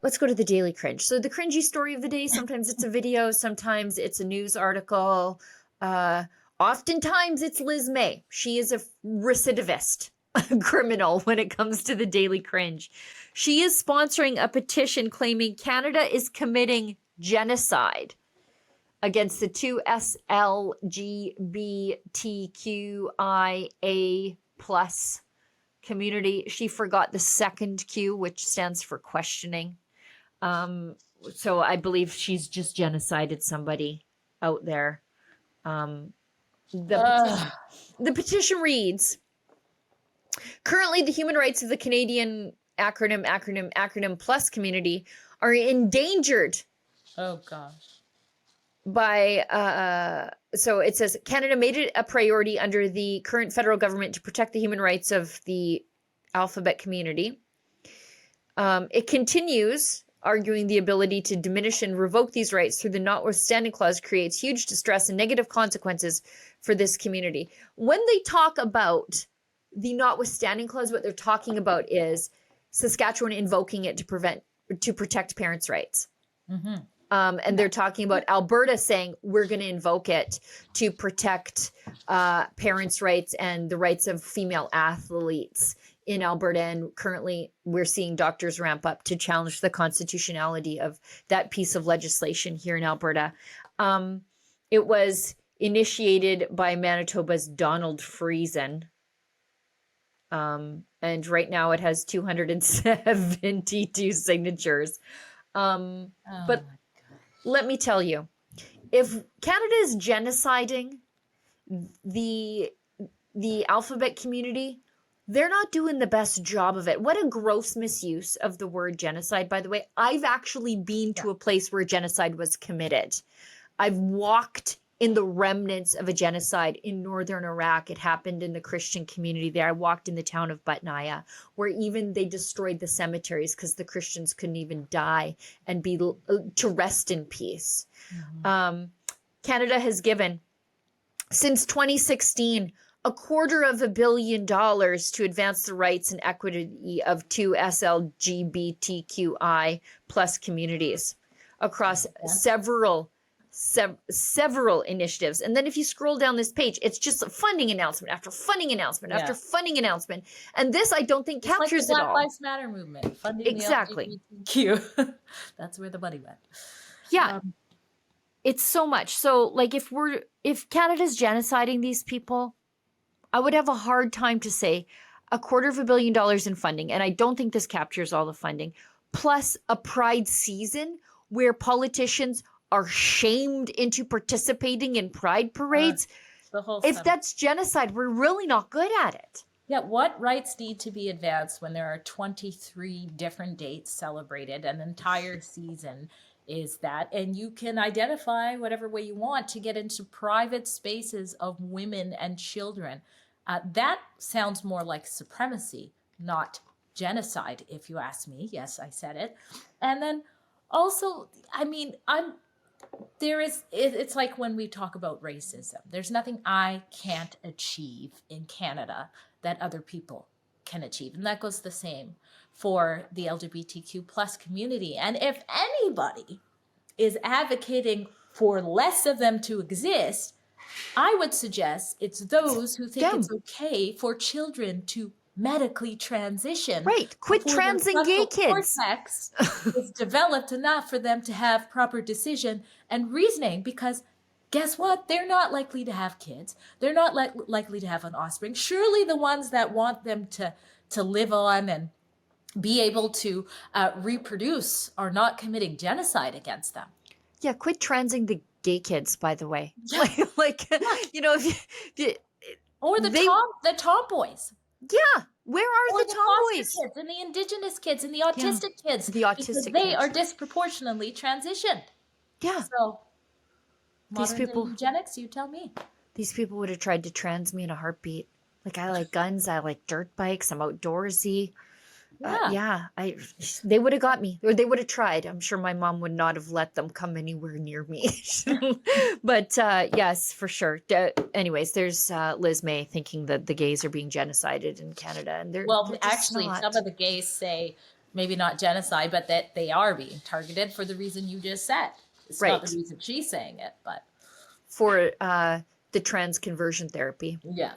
let's go to the Daily Cringe. So the cringy story of the day, sometimes it's a video, sometimes it's a news article. Oftentimes it's Liz May. She is a recidivist criminal when it comes to the Daily Cringe. She is sponsoring a petition claiming Canada is committing genocide against the two SLGBTQIA plus community. She forgot the second Q, which stands for questioning. So I believe she's just genocided somebody out there. The petition reads, currently the human rights of the Canadian acronym plus community are endangered. Oh gosh. By so it says Canada made it a priority under the current federal government to protect the human rights of the alphabet community. It continues arguing the ability to diminish and revoke these rights through the notwithstanding clause creates huge distress and negative consequences for this community. When they talk about the notwithstanding clause, what they're talking about is Saskatchewan invoking it to protect parents' rights. Mm-hmm. And they're talking about Alberta saying we're going to invoke it to protect parents' rights and the rights of female athletes in Alberta. And currently we're seeing doctors ramp up to challenge the constitutionality of that piece of legislation here in Alberta. It was initiated by Manitoba's Donald Friesen. And right now it has 272 signatures. But let me tell you, if Canada is genociding the alphabet community, they're not doing the best job of it. What a gross misuse of the word genocide, by the way. I've actually been to a place where genocide was committed. I've walked in the remnants of a genocide in northern Iraq. It happened in the Christian community there. I walked in the town of Batnaya, where even they destroyed the cemeteries because the Christians couldn't even die and be to rest in peace. Mm-hmm. Canada has given, since 2016, $250 million to advance the rights and equity of two SLGBTQI plus communities across several initiatives. And then if you scroll down this page, it's just a funding announcement after funding announcement after funding announcement. And this, I don't think, captures like the it all. Black Lives Matter movement. Funding exactly. The LGBTQ. That's where the money went. Yeah. It's so much. So like if Canada's genociding these people, I would have a hard time to say $250 million in funding. And I don't think this captures all the funding, plus a pride season where politicians are shamed into participating in pride parades. If that's genocide, we're really not good at it. Yeah, what rights need to be advanced when there are 23 different dates celebrated? An entire season is that. And you can identify whatever way you want to get into private spaces of women and children. That sounds more like supremacy, not genocide, if you ask me. Yes, I said it. And then also, I mean, it's like when we talk about racism, there's nothing I can't achieve in Canada that other people can achieve. And that goes the same for the LGBTQ plus community. And if anybody is advocating for less of them to exist, I would suggest it's those who think it's okay for children to medically transition. Right. Quit transing gay kids. Cortex is developed enough for them to have proper decision and reasoning, because guess what? They're not likely to have kids. They're not likely to have an offspring. Surely the ones that want them to live on and be able to reproduce are not committing genocide against them. Yeah. Quit transing the gay kids, by the way. Yeah. You know, or the tomboys. Yeah, where are the tomboys? Kids and the Indigenous kids and the autistic kids? The autistic because they are disproportionately transitioned. Yeah. So, these people, eugenics, you tell me. These people would have tried to trans me in a heartbeat. Like, I like guns, I like dirt bikes, I'm outdoorsy. They would have got me, or they would have tried. I'm sure my mom would not have let them come anywhere near me. But yes, for sure. Anyways, there's Liz May thinking that the gays are being genocided in Canada, and actually, some of the gays say maybe not genocide, but that they are being targeted for the reason you just said. It's not Right. the reason she's saying it, but For the trans conversion therapy. yeah.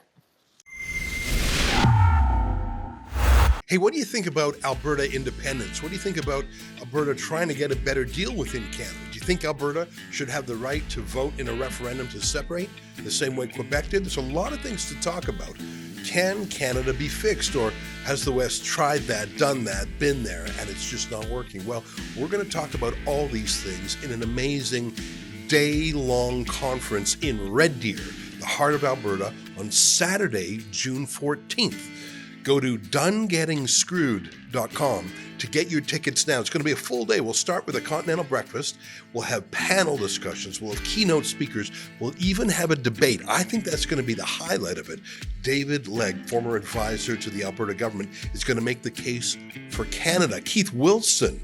Hey, what do you think about Alberta independence? What do you think about Alberta trying to get a better deal within Canada? Do you think Alberta should have the right to vote in a referendum to separate the same way Quebec did? There's a lot of things to talk about. Can Canada be fixed, or has the West tried that, done that, been there, and it's just not working? Well, we're going to talk about all these things in an amazing day-long conference in Red Deer, the heart of Alberta, on Saturday, June 14th. Go to donegettingscrewed.com to get your tickets now. It's going to be a full day. We'll start with a continental breakfast. We'll have panel discussions. We'll have keynote speakers. We'll even have a debate. I think that's going to be the highlight of it. David Legg, former advisor to the Alberta government, is going to make the case for Canada. Keith Wilson,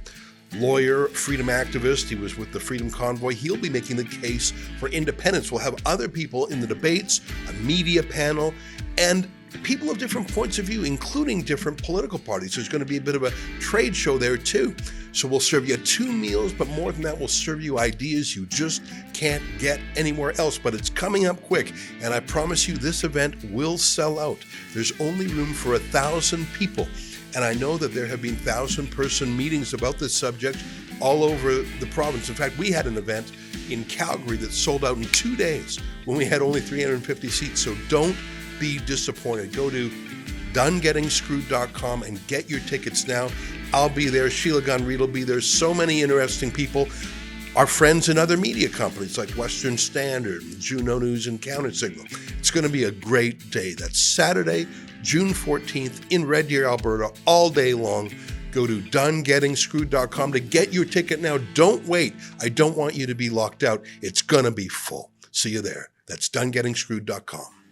lawyer, freedom activist, he was with the Freedom Convoy. He'll be making the case for independence. We'll have other people in the debates, a media panel, and people of different points of view, including different political parties. There's going to be a bit of a trade show there too. So we'll serve you 2 meals, but more than that, we'll serve you ideas you just can't get anywhere else. But it's coming up quick, and I promise you this event will sell out. There's only room for 1,000 people. And I know that there have been 1,000-person meetings about this subject all over the province. In fact, we had an event in Calgary that sold out in 2 days when we had only 350 seats. So don't be disappointed. Go to donegettingscrewed.com and get your tickets now. I'll be there. Sheila Gunn-Reid will be there. So many interesting people. Our friends in other media companies like Western Standard, Juno News, and Countersignal. It's going to be a great day. That's Saturday, June 14th in Red Deer, Alberta, all day long. Go to donegettingscrewed.com to get your ticket now. Don't wait. I don't want you to be locked out. It's going to be full. See you there. That's donegettingscrewed.com.